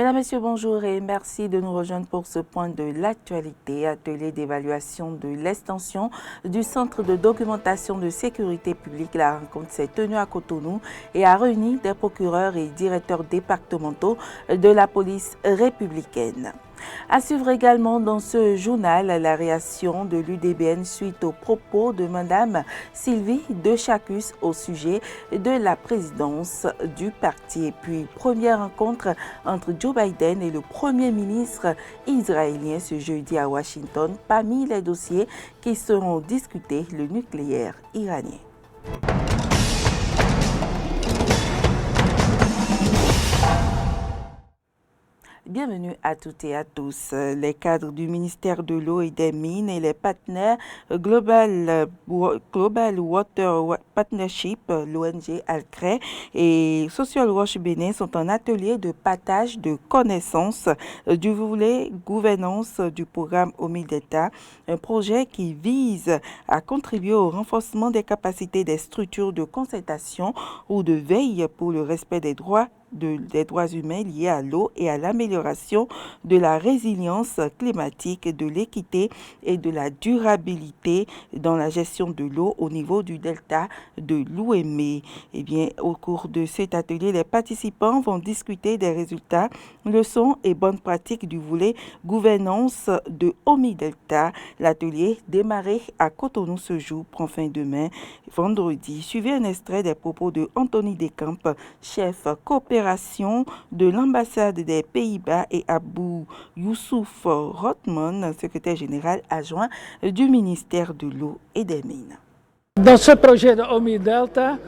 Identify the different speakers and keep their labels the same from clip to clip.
Speaker 1: Mesdames, Messieurs, bonjour et merci de nous rejoindre pour ce point de l'actualité. Atelier d'évaluation de l'extension du Centre de documentation de sécurité publique. La rencontre s'est tenue à Cotonou et a réuni des procureurs et directeurs départementaux de la police républicaine. À suivre également dans ce journal la réaction de l'UDBN suite aux propos de Mme Sylvie Dechacus au sujet de la présidence du parti. Et puis, première rencontre entre Joe Biden et le Premier ministre israélien ce jeudi à Washington. Parmi les dossiers qui seront discutés, le nucléaire iranien. Bienvenue à toutes et à tous. Les cadres du ministère de l'Eau et des Mines et les partenaires Global Water Partnership, l'ONG Alcré et Social Watch Bénin sont en atelier de partage de connaissances du volet gouvernance du programme Omideta, un projet qui vise à contribuer au renforcement des capacités des structures de concertation ou de veille pour le respect des droits humains liés à l'eau et à l'amélioration de la résilience climatique, de l'équité et de la durabilité dans la gestion de l'eau au niveau du delta de l'Ouémé. Eh bien, au cours de cet atelier, les participants vont discuter des résultats, leçons et bonnes pratiques du volet gouvernance de Omidelta. L'atelier démarré à Cotonou ce jour prend fin demain, vendredi. Suivez un extrait des propos de Anthony Descamps, chef coopératif de l'ambassade des Pays-Bas et Abou Youssouf Rothman, secrétaire général adjoint du ministère de l'Eau et des Mines.
Speaker 2: Dans ce projet de Omidelta,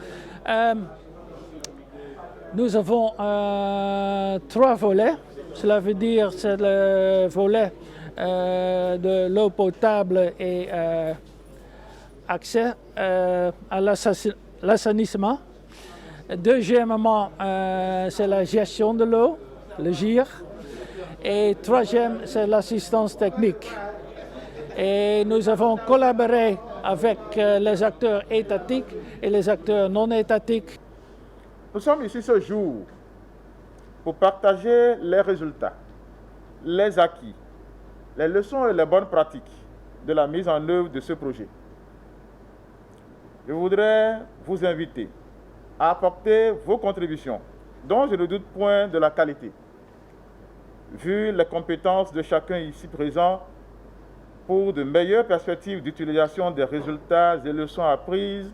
Speaker 2: nous avons 3 volets. Cela veut dire c'est le volet de l'eau potable et accès à l'assainissement. Deuxièmement, c'est la gestion de l'eau, le GIR. Et troisième, c'est l'assistance technique. Et nous avons collaboré avec les acteurs étatiques et les acteurs non étatiques.
Speaker 3: Nous sommes ici ce jour pour partager les résultats, les acquis, les leçons et les bonnes pratiques de la mise en œuvre de ce projet. Je voudrais vous inviter à apporter vos contributions, dont je ne doute point de la qualité, vu les compétences de chacun ici présent, pour de meilleures perspectives d'utilisation des résultats et leçons apprises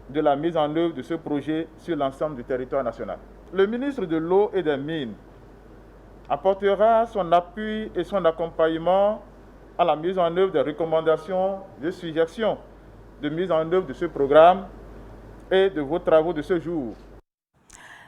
Speaker 3: de la mise en œuvre de ce projet sur l'ensemble du territoire national. Le ministre de l'Eau et des Mines apportera son appui et son accompagnement à la mise en œuvre des recommandations et suggestions de mise en œuvre de ce programme et de vos travaux de ce jour.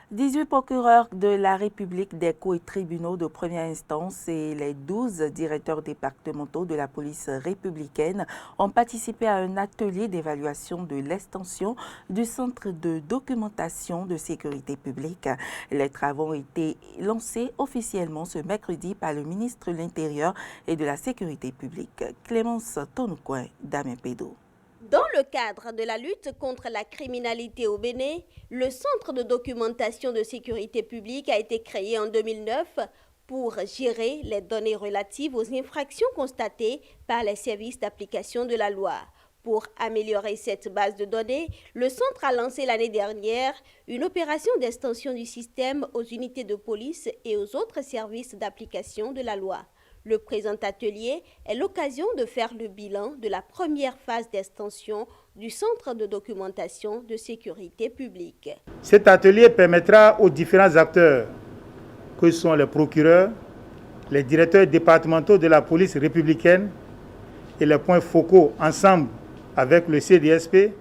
Speaker 1: 18 procureurs de la République, des cours et tribunaux de première instance et les 12 directeurs départementaux de la police républicaine ont participé à un atelier d'évaluation de l'extension du Centre de documentation de sécurité publique. Les travaux ont été lancés officiellement ce mercredi par le ministre de l'Intérieur et de la Sécurité publique, Clémence Tonoucoin Damien-Pédo.
Speaker 4: Dans le cadre de la lutte contre la criminalité au Bénin, le Centre de documentation de sécurité publique a été créé en 2009 pour gérer les données relatives aux infractions constatées par les services d'application de la loi. Pour améliorer cette base de données, le centre a lancé l'année dernière une opération d'extension du système aux unités de police et aux autres services d'application de la loi. Le présent atelier est l'occasion de faire le bilan de la première phase d'extension du Centre de documentation de sécurité publique.
Speaker 5: Cet atelier permettra aux différents acteurs, que sont les procureurs, les directeurs départementaux de la police républicaine et les points focaux ensemble avec le CDSP,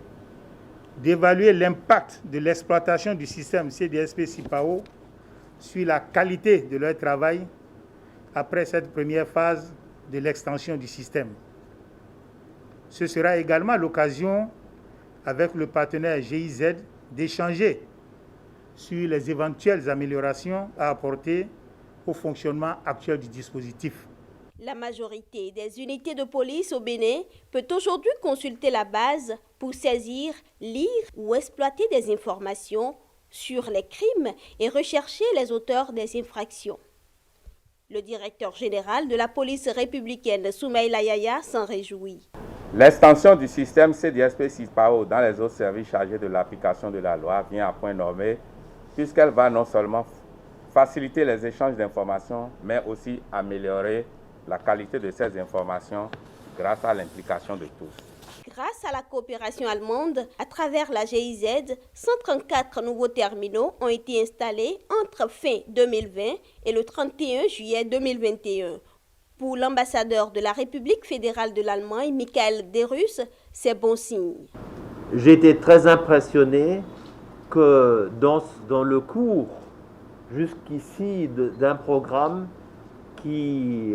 Speaker 5: d'évaluer l'impact de l'exploitation du système CDSP-CIPAO sur la qualité de leur travail après cette première phase de l'extension du système. Ce sera également l'occasion, avec le partenaire GIZ, d'échanger sur les éventuelles améliorations à apporter au fonctionnement actuel du dispositif.
Speaker 4: La majorité des unités de police au Bénin peut aujourd'hui consulter la base pour saisir, lire ou exploiter des informations sur les crimes et rechercher les auteurs des infractions. Le directeur général de la police républicaine, Soumaïla Yaya, s'en réjouit.
Speaker 6: L'extension du système CDSP-CISPAO dans les autres services chargés de l'application de la loi vient à point nommé, puisqu'elle va non seulement faciliter les échanges d'informations, mais aussi améliorer la qualité de ces informations grâce à l'implication de tous.
Speaker 4: Grâce à la coopération allemande, à travers la GIZ, 134 nouveaux terminaux ont été installés entre fin 2020 et le 31 juillet 2021. Pour l'ambassadeur de la République fédérale de l'Allemagne, Michael Derus, c'est bon signe.
Speaker 7: J'ai été très impressionné que dans le cours jusqu'ici d'un programme qui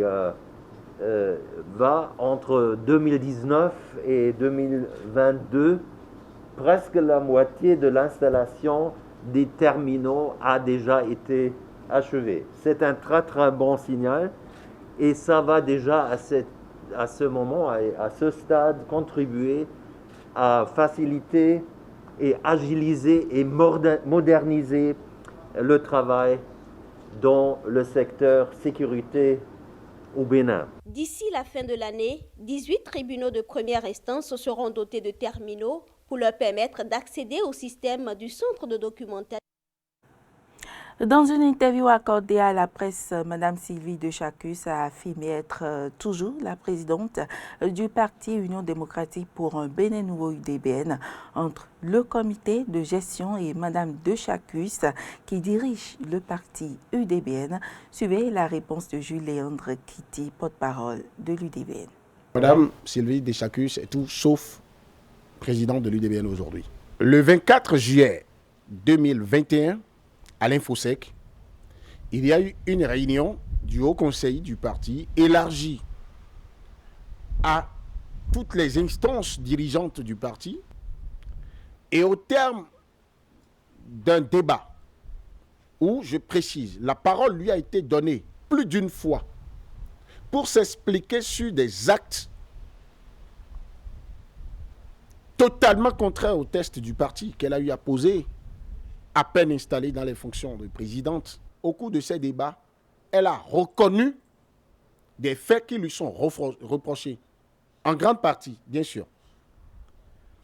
Speaker 7: va entre 2019 et 2022, presque la moitié de l'installation des terminaux a déjà été achevée. C'est un très très bon signal et ça va déjà à ce moment, à ce stade, contribuer à faciliter et agiliser et moderniser le travail dans le secteur sécurité au Bénin.
Speaker 4: D'ici la fin de l'année, 18 tribunaux de première instance seront dotés de terminaux pour leur permettre d'accéder au système du centre de documentation.
Speaker 1: Dans une interview accordée à la presse, Mme Sylvie de Chacus a affirmé être toujours la présidente du parti Union démocratique pour un Bénin nouveau UDBN entre le comité de gestion et Mme de Chacus qui dirige le parti UDBN. Suivez la réponse de Jules Léandre Kitty, porte-parole de l'UDBN.
Speaker 8: Mme Sylvie de Chacus est tout sauf présidente de l'UDBN aujourd'hui. Le 24 juillet 2021, à l'Infosec, il y a eu une réunion du Haut Conseil du parti élargie à toutes les instances dirigeantes du parti et au terme d'un débat où, je précise, la parole lui a été donnée plus d'une fois pour s'expliquer sur des actes totalement contraires au test du parti qu'elle a eu à poser à peine installée dans les fonctions de présidente. Au cours de ces débats, elle a reconnu des faits qui lui sont reprochés, en grande partie, bien sûr.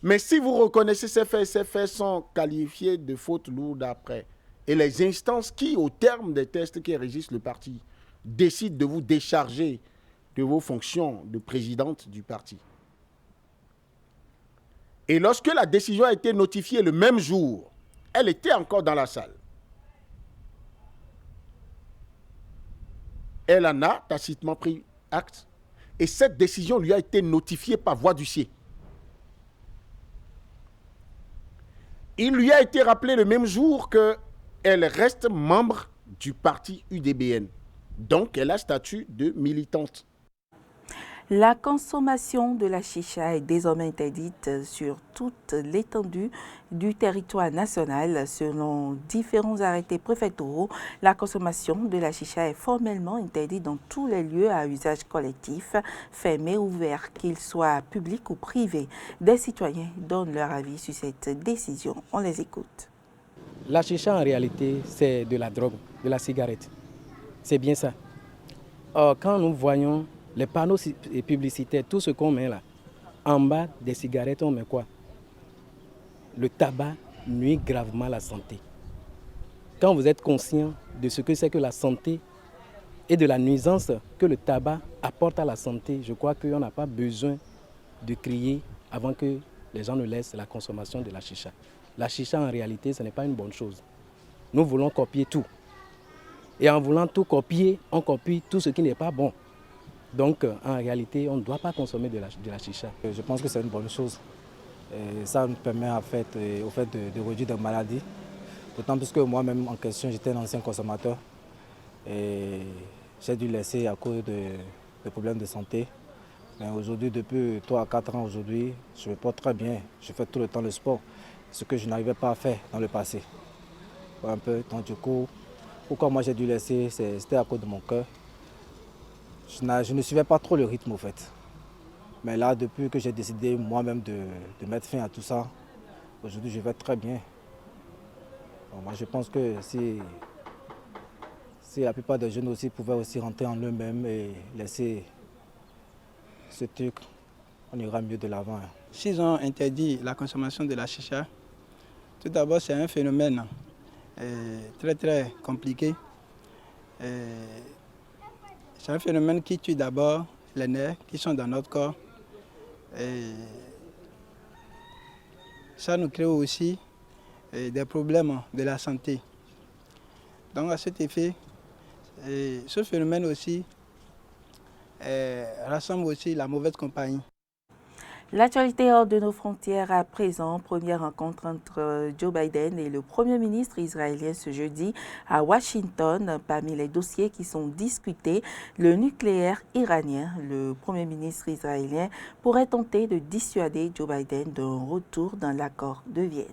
Speaker 8: Mais si vous reconnaissez ces faits sont qualifiés de fautes lourdes après. Et les instances qui, au terme des tests qui régissent le parti, décident de vous décharger de vos fonctions de présidente du parti. Et lorsque la décision a été notifiée le même jour, elle était encore dans la salle. Elle en a tacitement pris acte et cette décision lui a été notifiée par voie d'huissier. Il lui a été rappelé le même jour qu'elle reste membre du parti UDBN. Donc, elle a statut de militante.
Speaker 1: La consommation de la chicha est désormais interdite sur toute l'étendue du territoire national. Selon différents arrêtés préfectoraux, la consommation de la chicha est formellement interdite dans tous les lieux à usage collectif, fermés ou ouverts, qu'ils soient publics ou privés. Des citoyens donnent leur avis sur cette décision. On les écoute.
Speaker 9: La chicha, en réalité, c'est de la drogue, de la cigarette. C'est bien ça. Or, quand nous voyons les panneaux publicitaires, tout ce qu'on met là, en bas des cigarettes, on met quoi? Le tabac nuit gravement à la santé. Quand vous êtes conscient de ce que c'est que la santé et de la nuisance que le tabac apporte à la santé, je crois qu'on n'a pas besoin de crier avant que les gens ne laissent la consommation de la chicha. La chicha, en réalité, ce n'est pas une bonne chose. Nous voulons copier tout. Et en voulant tout copier, on copie tout ce qui n'est pas bon. Donc, en réalité, on ne doit pas consommer de la chicha.
Speaker 10: Je pense que c'est une bonne chose. Et ça nous permet au fait de réduire des maladies. D'autant plus que moi-même, en question, j'étais un ancien consommateur. Et j'ai dû laisser à cause de problèmes de santé. Mais aujourd'hui, depuis 3 à 4 ans, aujourd'hui, je me porte très bien. Je fais tout le temps le sport, ce que je n'arrivais pas à faire dans le passé. Un peu, donc du coup, pourquoi moi j'ai dû laisser, c'était à cause de mon cœur. Je ne suivais pas trop le rythme au fait. Mais là, depuis que j'ai décidé moi-même de mettre fin à tout ça, aujourd'hui je vais très bien. Donc moi je pense que si la plupart des jeunes aussi pouvaient aussi rentrer en eux-mêmes et laisser ce truc, on ira mieux de l'avant.
Speaker 11: S'ils ont interdit la consommation de la chicha, tout d'abord c'est un phénomène très très compliqué. C'est un phénomène qui tue d'abord les nerfs qui sont dans notre corps. Et ça nous crée aussi des problèmes de la santé. Donc à cet effet, ce phénomène aussi rassemble aussi la mauvaise compagnie.
Speaker 1: L'actualité hors de nos frontières à présent. Première rencontre entre Joe Biden et le Premier ministre israélien ce jeudi à Washington. Parmi les dossiers qui sont discutés, le nucléaire iranien. Le Premier ministre israélien pourrait tenter de dissuader Joe Biden d'un retour dans l'accord de Vienne.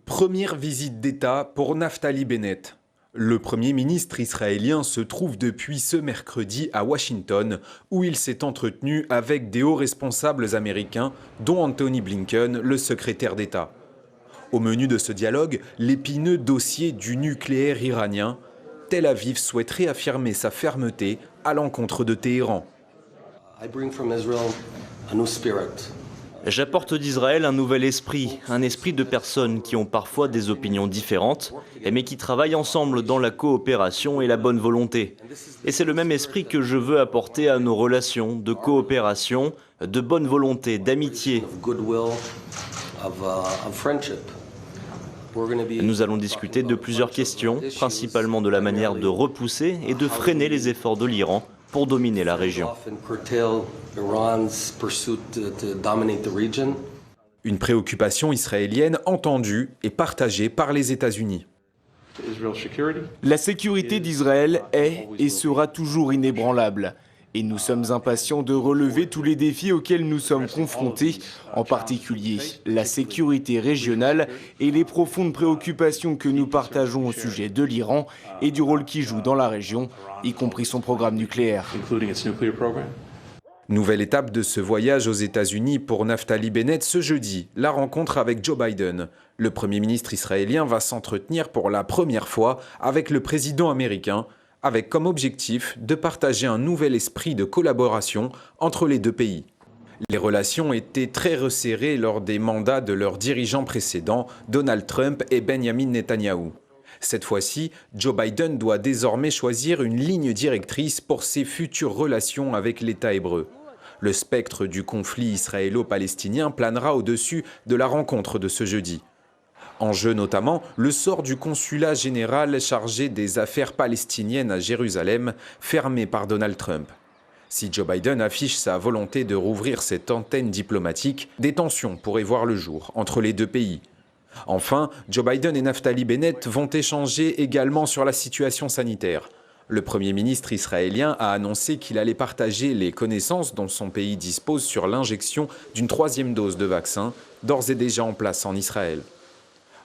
Speaker 12: Première visite d'État pour Naftali Bennett. Le Premier ministre israélien se trouve depuis ce mercredi à Washington, où il s'est entretenu avec des hauts responsables américains, dont Anthony Blinken, le secrétaire d'État. Au menu de ce dialogue, l'épineux dossier du nucléaire iranien. Tel Aviv souhaite réaffirmer sa fermeté à l'encontre de Téhéran.
Speaker 13: J'apporte d'Israël un nouvel esprit, un esprit de personnes qui ont parfois des opinions différentes, mais qui travaillent ensemble dans la coopération et la bonne volonté. Et c'est le même esprit que je veux apporter à nos relations de coopération, de bonne volonté, d'amitié. Nous allons discuter de plusieurs questions, principalement de la manière de repousser et de freiner les efforts de l'Iran pour dominer la région.
Speaker 12: Une préoccupation israélienne entendue et partagée par les États-Unis.
Speaker 14: La sécurité d'Israël est et sera toujours inébranlable. Et nous sommes impatients de relever tous les défis auxquels nous sommes confrontés, en particulier la sécurité régionale et les profondes préoccupations que nous partageons au sujet de l'Iran et du rôle qu'il joue dans la région, y compris son programme nucléaire.
Speaker 12: Nouvelle étape de ce voyage aux États-Unis pour Naftali Bennett ce jeudi, la rencontre avec Joe Biden. Le Premier ministre israélien va s'entretenir pour la première fois avec le président américain, avec comme objectif de partager un nouvel esprit de collaboration entre les deux pays. Les relations étaient très resserrées lors des mandats de leurs dirigeants précédents, Donald Trump et Benjamin Netanyahou. Cette fois-ci, Joe Biden doit désormais choisir une ligne directrice pour ses futures relations avec l'État hébreu. Le spectre du conflit israélo-palestinien planera au-dessus de la rencontre de ce jeudi. En jeu notamment le sort du consulat général chargé des affaires palestiniennes à Jérusalem, fermé par Donald Trump. Si Joe Biden affiche sa volonté de rouvrir cette antenne diplomatique, des tensions pourraient voir le jour entre les deux pays. Enfin, Joe Biden et Naftali Bennett vont échanger également sur la situation sanitaire. Le Premier ministre israélien a annoncé qu'il allait partager les connaissances dont son pays dispose sur l'injection d'une 3e dose de vaccin, d'ores et déjà en place en Israël.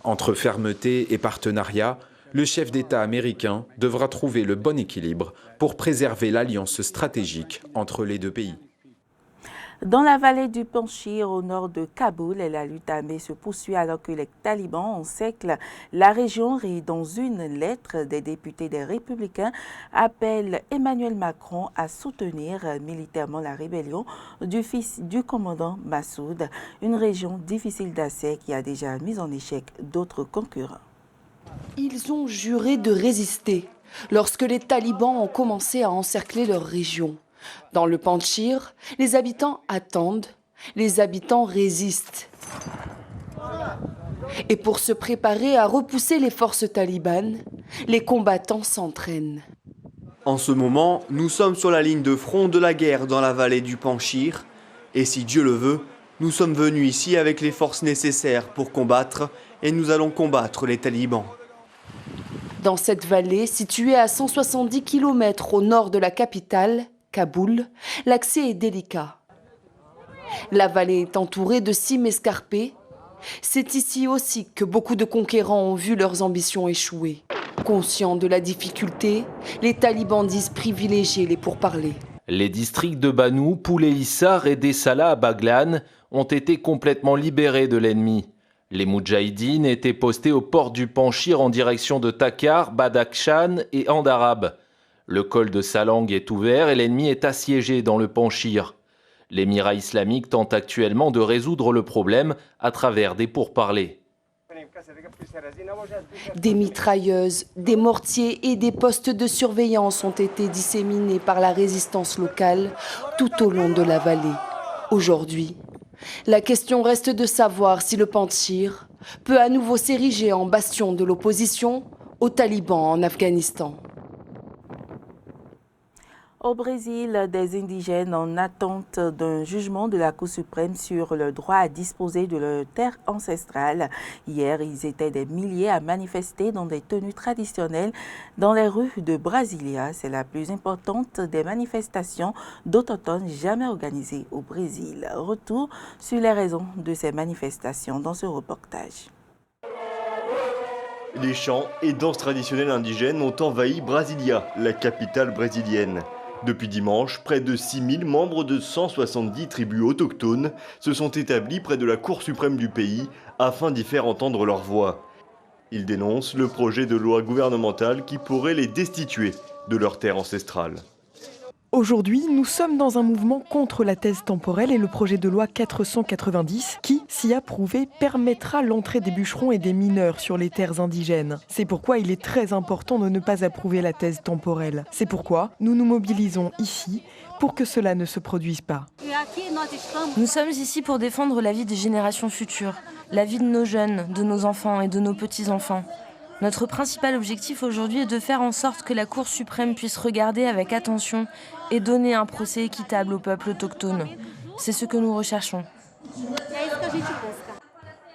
Speaker 12: Entre fermeté et partenariat, le chef d'État américain devra trouver le bon équilibre pour préserver l'alliance stratégique entre les deux pays.
Speaker 1: Dans la vallée du Panchir, au nord de Kaboul, la lutte armée se poursuit alors que les talibans encerclent la région et dans une lettre, des députés des Républicains appellent Emmanuel Macron à soutenir militairement la rébellion du fils du commandant Massoud, une région difficile d'accès qui a déjà mis en échec d'autres concurrents.
Speaker 15: Ils ont juré de résister lorsque les talibans ont commencé à encercler leur région. Dans le Panchir, les habitants attendent, les habitants résistent. Et pour se préparer à repousser les forces talibanes, les combattants s'entraînent.
Speaker 16: En ce moment, nous sommes sur la ligne de front de la guerre dans la vallée du Panchir. Et si Dieu le veut, nous sommes venus ici avec les forces nécessaires pour combattre et nous allons combattre les talibans.
Speaker 15: Dans cette vallée, située à 170 km au nord de la capitale, Kaboul, l'accès est délicat. La vallée est entourée de cimes escarpées. C'est ici aussi que beaucoup de conquérants ont vu leurs ambitions échouer. Conscients de la difficulté, les talibans disent privilégier les pourparlers.
Speaker 17: Les districts de Banou, Poulé-Issar et Dessala à Baglan ont été complètement libérés de l'ennemi. Les Moudjahidines étaient postés au port du Panchir en direction de Takar, Badakhshan et Andarab. Le col de Salang est ouvert et l'ennemi est assiégé dans le Panchir. L'émirat islamique tente actuellement de résoudre le problème à travers des pourparlers.
Speaker 15: Des mitrailleuses, des mortiers et des postes de surveillance ont été disséminés par la résistance locale tout au long de la vallée. Aujourd'hui, la question reste de savoir si le Panchir peut à nouveau s'ériger en bastion de l'opposition aux talibans en Afghanistan.
Speaker 1: Au Brésil, des indigènes en attente d'un jugement de la Cour suprême sur le droit à disposer de leur terre ancestrale. Hier, ils étaient des milliers à manifester dans des tenues traditionnelles dans les rues de Brasilia. C'est la plus importante des manifestations d'autochtones jamais organisées au Brésil. Retour sur les raisons de ces manifestations dans ce reportage.
Speaker 18: Les chants et danses traditionnelles indigènes ont envahi Brasilia, la capitale brésilienne. Depuis dimanche, près de 6000 membres de 170 tribus autochtones se sont établis près de la Cour suprême du pays afin d'y faire entendre leur voix. Ils dénoncent le projet de loi gouvernementale qui pourrait les destituer de leur terre ancestrale.
Speaker 19: Aujourd'hui, nous sommes dans un mouvement contre la thèse temporelle et le projet de loi 490 qui, si approuvé, permettra l'entrée des bûcherons et des mineurs sur les terres indigènes. C'est pourquoi il est très important de ne pas approuver la thèse temporelle. C'est pourquoi nous nous mobilisons ici pour que cela ne se produise pas.
Speaker 20: Nous sommes ici pour défendre la vie des générations futures, la vie de nos jeunes, de nos enfants et de nos petits-enfants. Notre principal objectif aujourd'hui est de faire en sorte que la Cour suprême puisse regarder avec attention et donner un procès équitable au peuple autochtone. C'est ce que nous recherchons.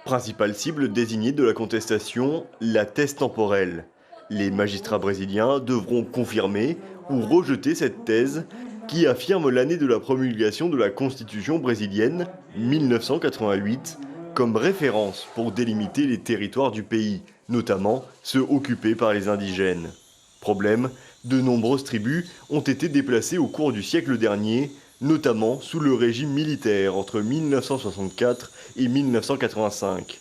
Speaker 18: Principale cible désignée de la contestation, la thèse temporelle. Les magistrats brésiliens devront confirmer ou rejeter cette thèse qui affirme l'année de la promulgation de la Constitution brésilienne, 1988, comme référence pour délimiter les territoires du pays, notamment ceux occupés par les indigènes. Problème, de nombreuses tribus ont été déplacées au cours du siècle dernier, notamment sous le régime militaire entre 1964 et 1985.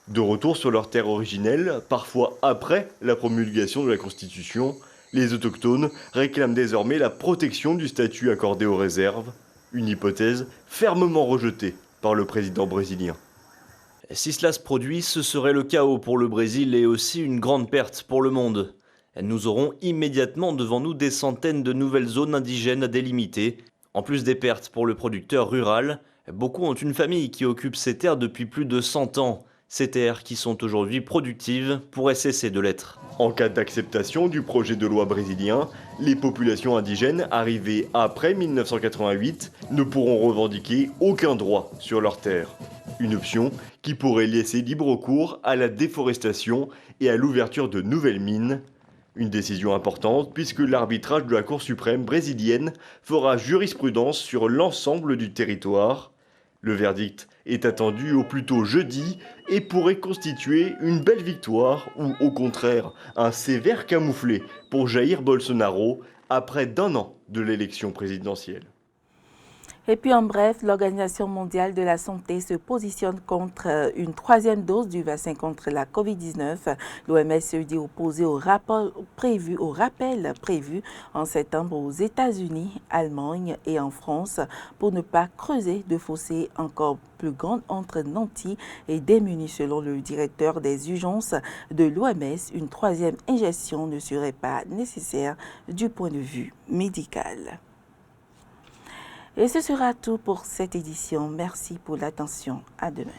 Speaker 18: De retour sur leur terre originelle, parfois après la promulgation de la Constitution, les autochtones réclament désormais la protection du statut accordé aux réserves, une hypothèse fermement rejetée par le président brésilien.
Speaker 13: Si cela se produit, ce serait le chaos pour le Brésil et aussi une grande perte pour le monde. Nous aurons immédiatement devant nous des centaines de nouvelles zones indigènes à délimiter. En plus des pertes pour le producteur rural, beaucoup ont une famille qui occupe ces terres depuis plus de 100 ans. Ces terres qui sont aujourd'hui productives pourraient cesser de l'être.
Speaker 18: En cas d'acceptation du projet de loi brésilien, les populations indigènes arrivées après 1988 ne pourront revendiquer aucun droit sur leurs terres. Une option qui pourrait laisser libre cours à la déforestation et à l'ouverture de nouvelles mines. Une décision importante puisque l'arbitrage de la Cour suprême brésilienne fera jurisprudence sur l'ensemble du territoire. Le verdict est attendu au plus tôt jeudi et pourrait constituer une belle victoire ou au contraire un sévère camouflet pour Jair Bolsonaro après d'un an de l'élection présidentielle.
Speaker 1: Et puis en bref, l'Organisation mondiale de la santé se positionne contre une troisième dose du vaccin contre la COVID-19. L'OMS se dit opposée au rappel prévu en septembre aux États-Unis, Allemagne et en France pour ne pas creuser de fossés encore plus grands entre nantis et démunis. Selon le directeur des urgences de l'OMS, une troisième injection ne serait pas nécessaire du point de vue médical. Et ce sera tout pour cette édition. Merci pour l'attention. À demain.